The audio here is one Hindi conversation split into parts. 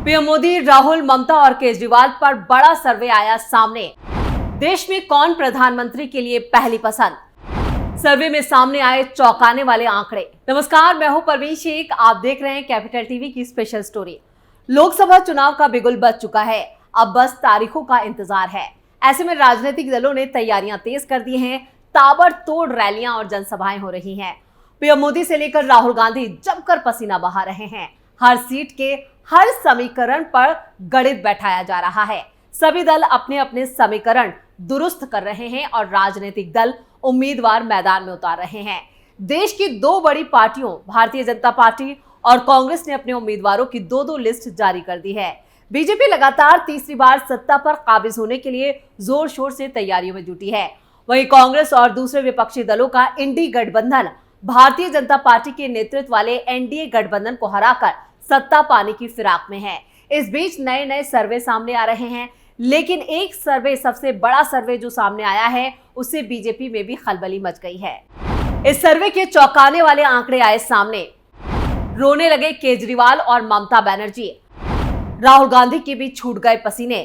पीएम मोदी, राहुल, ममता और केजरीवाल पर बड़ा सर्वे आया सामने। देश में कौन प्रधानमंत्री के लिए पहली पसंद? सर्वे में सामने आए चौंकाने वाले आंकड़े। नमस्कार, मैं हूं परवीन शेख। आप देख रहे हैं कैपिटल टीवी की स्पेशल स्टोरी। लोकसभा चुनाव का बिगुल बज चुका है, अब बस तारीखों का इंतजार है। ऐसे में राजनीतिक दलों ने तैयारियां तेज कर दी हैं। ताबड़तोड़ रैलियां और जनसभाएं हो रही हैं। पीएम मोदी से लेकर राहुल गांधी जमकर पसीना बहा रहे हैं। हर सीट के हर समीकरण पर गणित बैठाया जा रहा है। सभी दल अपने अपने समीकरण दुरुस्त कर रहे हैं और राजनीतिक दल उम्मीदवार मैदान में उतार रहे हैं। देश की दो बड़ी पार्टियों भारतीय जनता पार्टी और कांग्रेस ने अपने उम्मीदवारों की दो लिस्ट जारी कर दी है। बीजेपी लगातार तीसरी बार सत्ता पर काबिज होने के लिए जोर शोर से तैयारियों में जुटी है। वहीं कांग्रेस और दूसरे विपक्षी दलों का इंडी गठबंधन भारतीय जनता पार्टी के नेतृत्व वाले एनडीए गठबंधन को हराकर सत्ता पाने की फिराक में है। इस बीच नए नए सर्वे सामने आ रहे हैं, लेकिन एक सर्वे, सबसे बड़ा सर्वे जो सामने आया है, उससे बीजेपी में भी खलबली मच गई है। इस सर्वे के चौंकाने वाले आंकड़े आए सामने। रोने लगे केजरीवाल और ममता बनर्जी, राहुल गांधी के भी छूट गए पसीने।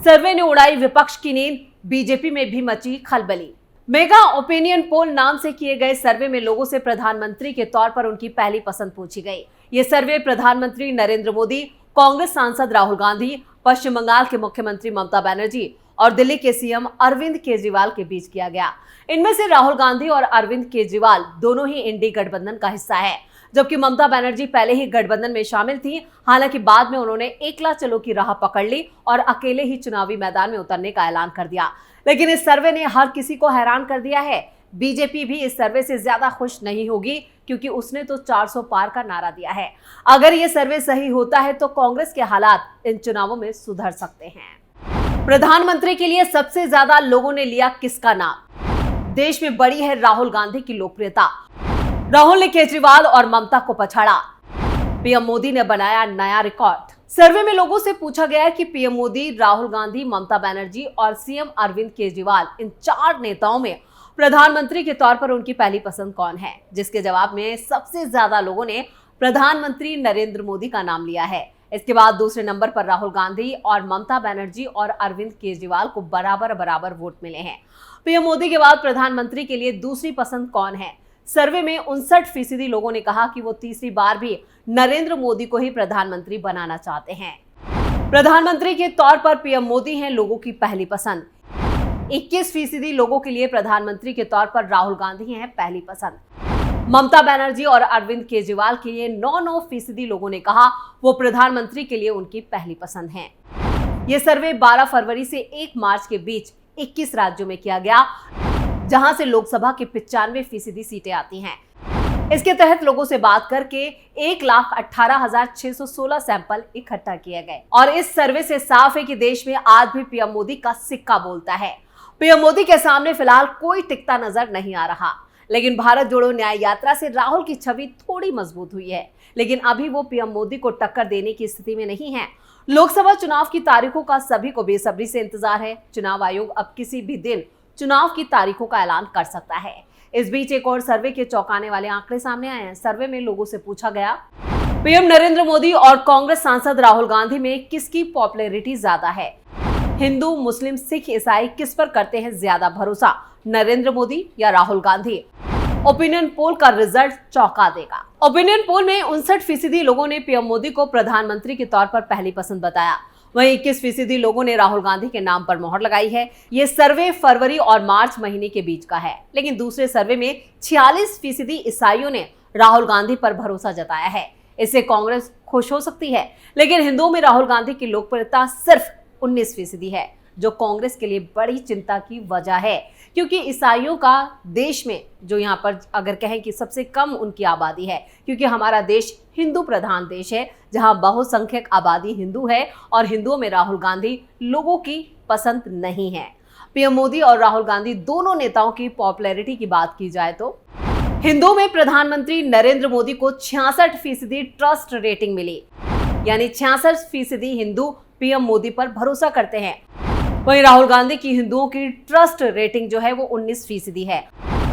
सर्वे ने उड़ाई विपक्ष की नींद, बीजेपी में भी मची खलबली। मेगा ओपिनियन पोल नाम से किए गए सर्वे में लोगों से प्रधानमंत्री के तौर पर उनकी पहली पसंद पूछी गई। ये सर्वे प्रधानमंत्री नरेंद्र मोदी, कांग्रेस सांसद राहुल गांधी, पश्चिम बंगाल के मुख्यमंत्री ममता बनर्जी और दिल्ली के सीएम अरविंद केजरीवाल के बीच किया गया। इनमें से राहुल गांधी और अरविंद केजरीवाल दोनों ही इंडी गठबंधन का हिस्सा है, जबकि ममता बनर्जी पहले ही गठबंधन में शामिल थी। हालांकि बाद में उन्होंने एकला चलो की राह पकड़ ली और अकेले ही चुनावी मैदान में उतरने का ऐलान कर दिया। लेकिन इस सर्वे ने हर किसी को हैरान कर दिया है। बीजेपी भी इस सर्वे से ज्यादा खुश नहीं होगी, क्योंकि उसने तो 400 पार का नारा दिया है। अगर ये सर्वे सही होता है तो कांग्रेस के हालात इन चुनावों में सुधर सकते हैं। प्रधानमंत्री के लिए सबसे ज्यादा लोगों ने लिया किसका नाम? देश में बढ़ी है राहुल गांधी की लोकप्रियता। राहुल ने केजरीवाल और ममता को पछाड़ा। पीएम मोदी ने बनाया नया रिकॉर्ड। सर्वे में लोगों से पूछा गया कि पीएम मोदी, राहुल गांधी, ममता बनर्जी और सीएम अरविंद केजरीवाल, इन चार नेताओं में प्रधानमंत्री के तौर पर उनकी पहली पसंद कौन है? जिसके जवाब में सबसे ज्यादा लोगों ने प्रधानमंत्री नरेंद्र मोदी का नाम लिया है। इसके बाद दूसरे नंबर पर राहुल गांधी और ममता बनर्जी और अरविंद केजरीवाल को बराबर बराबर वोट मिले हैं। पीएम मोदी के बाद प्रधानमंत्री के लिए दूसरी पसंद कौन है? सर्वे में 59% लोगों ने कहा कि वो तीसरी बार भी नरेंद्र मोदी को ही प्रधानमंत्री बनाना चाहते हैं। प्रधानमंत्री के तौर पर पीएम मोदी हैं लोगों की पहली पसंद। 21% लोगों के लिए प्रधानमंत्री के तौर पर राहुल गांधी हैं पहली पसंद। ममता बनर्जी और अरविंद केजरीवाल के लिए 9% लोगों ने कहा वो प्रधानमंत्री के लिए उनकी पहली पसंद हैं। ये सर्वे 12 फरवरी से 1 मार्च के बीच 21 राज्यों में किया गया, जहां से लोकसभा के 95% सीटें आती हैं। इसके तहत लोगों से बात करके 1,18,616 सैंपल इकट्ठा किए गए और इस सर्वे से साफ है कि देश में आज भी पीएम मोदी का सिक्का बोलता है। पीएम मोदी के सामने फिलहाल कोई टिकता नजर नहीं आ रहा, लेकिन भारत जोड़ो न्याय यात्रा से राहुल की छवि थोड़ी मजबूत हुई है। लेकिन अभी वो पीएम मोदी को टक्कर देने की स्थिति में नहीं है। लोकसभा चुनाव की तारीखों का सभी को बेसब्री से इंतजार है। चुनाव आयोग अब किसी भी दिन चुनाव की तारीखों का ऐलान कर सकता है। इस बीच एक और सर्वे के चौंकाने वाले आंकड़े सामने आए हैं। सर्वे में लोगों से पूछा गया, पीएम नरेंद्र मोदी और कांग्रेस सांसद राहुल गांधी में किसकी पॉपुलैरिटी ज्यादा है? हिंदू, मुस्लिम, सिख, ईसाई किस पर करते हैं ज्यादा भरोसा, नरेंद्र मोदी या राहुल गांधी? ओपिनियन पोल का रिजल्ट चौंका देगा। ओपिनियन पोल में 59% लोगों ने पीएम मोदी को प्रधानमंत्री के तौर पर पहली पसंद बताया। वहीं 21% लोगों ने राहुल गांधी के नाम पर मोहर लगाई है। ये सर्वे फरवरी और मार्च महीने के बीच का है। लेकिन दूसरे सर्वे में 46% ईसाइयों ने राहुल गांधी पर भरोसा जताया है। इससे कांग्रेस खुश हो सकती है, लेकिन हिंदुओं में राहुल गांधी की लोकप्रियता सिर्फ 19% है, जो कांग्रेस के लिए बड़ी चिंता की वजह है, क्योंकि ईसाइयों का देश में, जो यहाँ पर अगर कहें कि सबसे कम उनकी आबादी है, क्योंकि हमारा देश हिंदू प्रधान देश है, जहां बहुसंख्यक आबादी हिंदू है और हिंदुओं में राहुल गांधी लोगों की पसंद नहीं है। पीएम मोदी और राहुल गांधी दोनों नेताओं की पॉपुलैरिटी की बात की जाए तो हिंदुओं में प्रधानमंत्री नरेंद्र मोदी को 66% ट्रस्ट रेटिंग मिली, यानी 66% हिंदू पीएम मोदी पर भरोसा करते हैं। वहीं राहुल गांधी की हिंदुओं की ट्रस्ट रेटिंग जो है वो 19% है।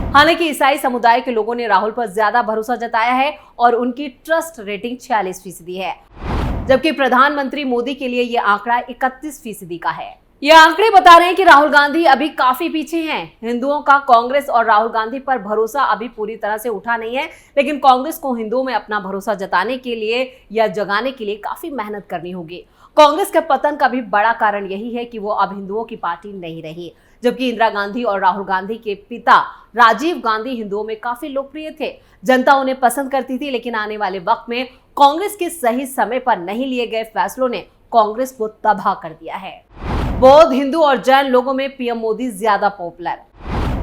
हालांकि ईसाई समुदाय के लोगों ने राहुल पर ज्यादा भरोसा जताया है और उनकी ट्रस्ट रेटिंग 46% है। जबकि प्रधानमंत्री मोदी के लिए यह आंकड़ा 31% का है। ये आंकड़े बता रहे हैं कि राहुल गांधी अभी काफी पीछे हैं। हिंदुओं का कांग्रेस और राहुल गांधी पर भरोसा अभी पूरी तरह से उठा नहीं है, लेकिन कांग्रेस को हिंदुओं में अपना भरोसा जताने के लिए या जगाने के लिए काफी मेहनत करनी होगी। कांग्रेस के पतन का भी बड़ा कारण यही है कि वो अब हिंदुओं की पार्टी नहीं रही। जबकि इंदिरा गांधी और राहुल गांधी के पिता राजीव गांधी हिंदुओं में काफी लोकप्रिय थे, जनता उन्हें पसंद करती थी, लेकिन आने वाले वक्त में कांग्रेस के सही समय पर नहीं लिए गए फैसलों ने कांग्रेस को तबाह कर दिया है। बौद्ध, हिंदू और जैन लोगों में पीएम मोदी ज्यादा पॉपुलर।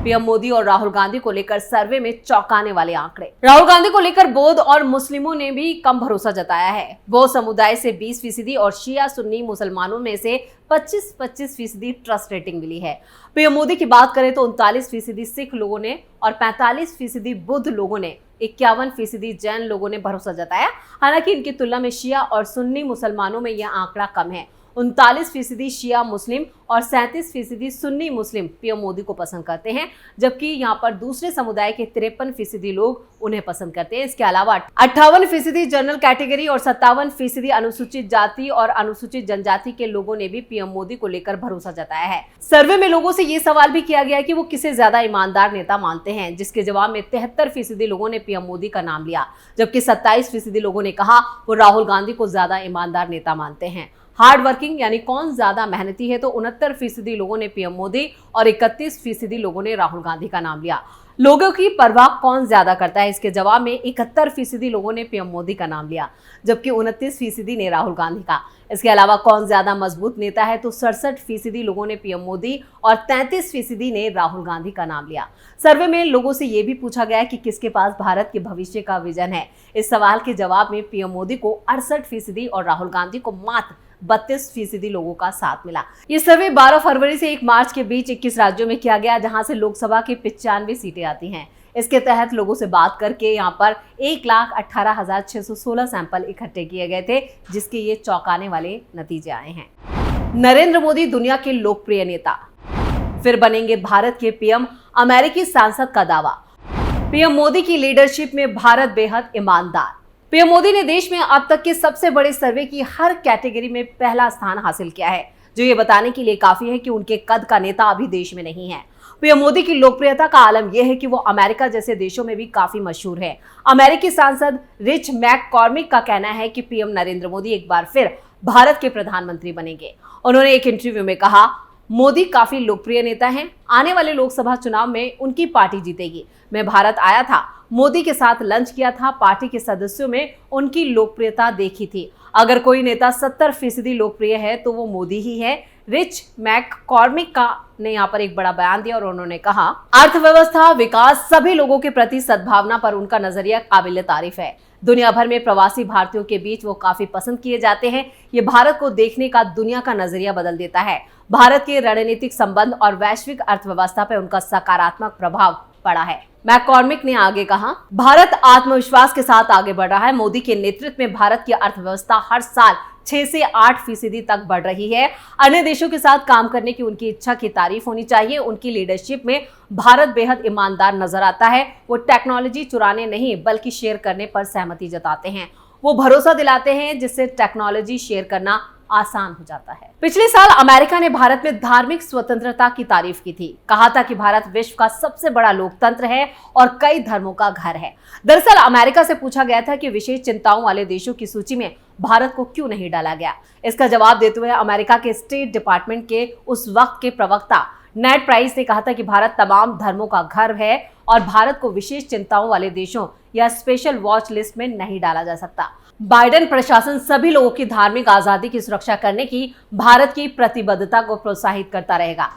पीएम मोदी और राहुल गांधी को लेकर सर्वे में चौंकाने वाले आंकड़े। राहुल गांधी को लेकर बौद्ध और मुस्लिमों ने भी कम भरोसा जताया है। बौद्ध समुदाय से 20% और शिया सुन्नी मुसलमानों में से 25% ट्रस्ट रेटिंग मिली है। पीएम मोदी की बात करें तो 39% सिख लोगों ने और 45% बुद्ध लोगों ने, 51% जैन लोगों ने भरोसा जताया। हालांकि इनकी तुलना में शिया और सुन्नी मुसलमानों में यह आंकड़ा कम है। 39% शिया मुस्लिम और 37% सुन्नी मुस्लिम पीएम मोदी को पसंद करते हैं, जबकि यहाँ पर दूसरे समुदाय के 53% लोग उन्हें पसंद करते हैं। इसके अलावा 58% जनरल कैटेगरी और 57% अनुसूचित जाति और अनुसूचित जनजाति के लोगों ने भी पीएम मोदी को लेकर भरोसा जताया है। सर्वे में लोगों से ये सवाल भी किया गया कि वो किसे ज्यादा ईमानदार नेता मानते हैं, जिसके जवाब में 73% लोगों ने पीएम मोदी का नाम लिया, जबकि 27% लोगों ने कहा वो राहुल गांधी को ज्यादा ईमानदार नेता मानते हैं। हार्ड वर्किंग यानी कौन ज्यादा मेहनती है, तो 69% लोगों ने पीएम मोदी और 31% लोगों ने राहुल गांधी का नाम लिया। लोगों की परवाह कौन ज्यादा करता है, इसके जवाब में 71% लोगों ने पीएम मोदी का नाम लिया, जबकि 29% ने राहुल गांधी का। इसके अलावा कौन ज्यादा मजबूत नेता है, तो 67% लोगों ने पीएम मोदी और 33% ने राहुल गांधी का नाम लिया। सर्वे में लोगों से यह भी पूछा गया कि किसके पास भारत के भविष्य का विजन है। इस सवाल के जवाब में पीएम मोदी को 68% और राहुल गांधी को मात्र 32% लोगों का साथ मिला। ये सर्वे 12 फरवरी से 1 मार्च के बीच 21 राज्यों में किया गया, जहां से लोकसभा की 95 सीटें आती हैं। इसके तहत लोगों से बात करके यहाँ पर 1,18,616 सैंपल इकट्ठे किए गए थे, जिसके ये चौंकाने वाले नतीजे आए हैं। नरेंद्र मोदी दुनिया के लोकप्रिय नेता, फिर बनेंगे भारत के पीएम, अमेरिकी सांसद का दावा। पीएम मोदी की लीडरशिप में भारत बेहद ईमानदार। पीएम मोदी ने देश में अब तक के सबसे बड़े सर्वे की हर कैटेगरी में पहला स्थान हासिल किया है, जो ये बताने के लिए काफी है कि उनके कद का नेता अभी देश में नहीं है। पीएम मोदी की लोकप्रियता का आलम यह है कि वो अमेरिका जैसे देशों में भी काफी मशहूर है। अमेरिकी सांसद रिच मैककॉर्मिक का कहना है कि पीएम नरेंद्र मोदी एक बार फिर भारत के प्रधानमंत्री बनेंगे। उन्होंने एक इंटरव्यू में कहा, मोदी काफी लोकप्रिय नेता हैं, आने वाले लोकसभा चुनाव में उनकी पार्टी जीतेगी। मैं भारत आया था, मोदी के साथ लंच किया था, पार्टी के सदस्यों में उनकी लोकप्रियता देखी थी। अगर कोई नेता 70% लोकप्रिय है तो वो मोदी ही है। रिच मैककॉर्मिक ने यहाँ पर एक बड़ा बयान दिया और उन्होंने कहा, अर्थव्यवस्था, विकास, सभी लोगों के प्रति सद्भावना पर उनका नजरिया काबिल तारीफ है। दुनिया भर में प्रवासी भारतीयों के बीच वो काफी पसंद किए जाते हैं। ये भारत को देखने का दुनिया का नजरिया बदल देता है। भारत के रणनीतिक संबंध और वैश्विक अर्थव्यवस्था पर उनका सकारात्मक प्रभाव पड़ा है। मैककॉर्मिक ने आगे कहा, भारत आत्मविश्वास के साथ आगे बढ़ रहा है। मोदी के नेतृत्व में भारत की अर्थव्यवस्था हर साल 6 से 8% तक बढ़ रही है। अन्य देशों के साथ काम करने की उनकी इच्छा की तारीफ होनी चाहिए। उनकी लीडरशिप में भारत बेहद ईमानदार नजर आता है। वो टेक्नोलॉजी चुराने नहीं बल्कि शेयर करने पर सहमति जताते हैं। वो भरोसा दिलाते हैं जिससे टेक्नोलॉजी शेयर करना आसान हो जाता है। पिछले साल अमेरिका ने भारत में धार्मिक स्वतंत्रता की तारीफ की थी। कहा था कि भारत विश्व का सबसे बड़ा लोकतंत्र है और कई धर्मों का घर है। दरअसल अमेरिका से पूछा गया था कि विशेष चिंताओं वाले देशों की सूची में भारत को क्यों नहीं डाला गया। इसका जवाब देते हुए अमेरिका के स्टेट डिपार्टमेंट के उस वक्त के प्रवक्ता नेड प्राइस ने कहा था कि भारत तमाम धर्मों का घर है और भारत को विशेष चिंताओं वाले देशों या स्पेशल वॉच लिस्ट में नहीं डाला जा सकता। बाइडेन प्रशासन सभी लोगों की धार्मिक आजादी की सुरक्षा करने की भारत की प्रतिबद्धता को प्रोत्साहित करता रहेगा।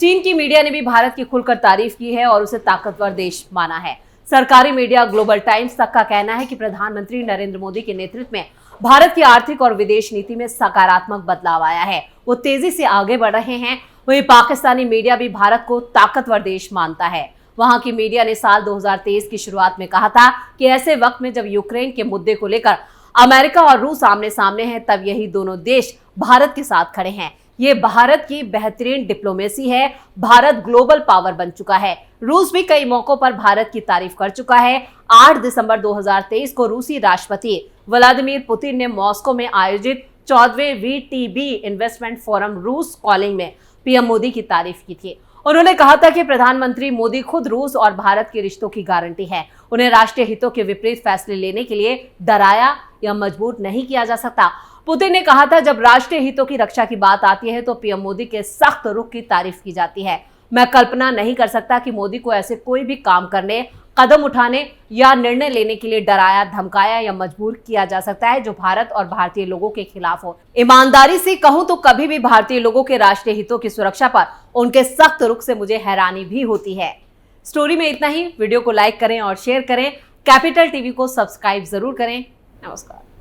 चीन की मीडिया ने भी भारत की खुलकर तारीफ की है और उसे ताकतवर देश माना है। सरकारी मीडिया ग्लोबल टाइम्स तक का कहना है कि प्रधानमंत्री नरेंद्र मोदी के नेतृत्व में भारत की आर्थिक और विदेश नीति में सकारात्मक बदलाव आया है। वो तेजी से आगे बढ़ रहे हैं। वहीं पाकिस्तानी मीडिया भी भारत को ताकतवर देश मानता है। वहां की मीडिया ने साल 2023 की शुरुआत में कहा था कि ऐसे वक्त में जब यूक्रेन के मुद्दे को लेकर अमेरिका और रूस आमने सामने हैं, तब यही दोनों देश भारत के साथ खड़े हैं। ये भारत की बेहतरीन डिप्लोमेसी है। भारत ग्लोबल पावर बन चुका है। रूस भी कई मौकों पर भारत की तारीफ कर चुका है। 8 दिसंबर 2023 को रूसी राष्ट्रपति व्लादिमीर पुतिन ने मॉस्को में आयोजित 14वें VTB इन्वेस्टमेंट फोरम रूस कॉलिंग में पीएम मोदी की तारीफ की थी। उन्होंने कहा था कि प्रधानमंत्री मोदी खुद रूस और भारत के रिश्तों की गारंटी है। उन्हें राष्ट्रीय हितों के विपरीत फैसले लेने के लिए डराया या मजबूर नहीं किया जा सकता। पुतिन ने कहा था, जब राष्ट्रीय हितों की रक्षा की बात आती है तो पीएम मोदी के सख्त रुख की तारीफ की जाती है। मैं कल्पना नहीं कर सकता कि मोदी को ऐसे कोई भी काम करने, कदम उठाने या निर्णय लेने के लिए डराया, धमकाया या मजबूर किया जा सकता है जो भारत और भारतीय लोगों के खिलाफ हो। ईमानदारी से कहूं तो कभी भी भारतीय लोगों के राष्ट्रीय हितों की सुरक्षा पर उनके सख्त रुख से मुझे हैरानी भी होती है। स्टोरी में इतना ही। वीडियो को लाइक करें और शेयर करें। कैपिटल टीवी को सब्सक्राइब जरूर करें। नमस्कार।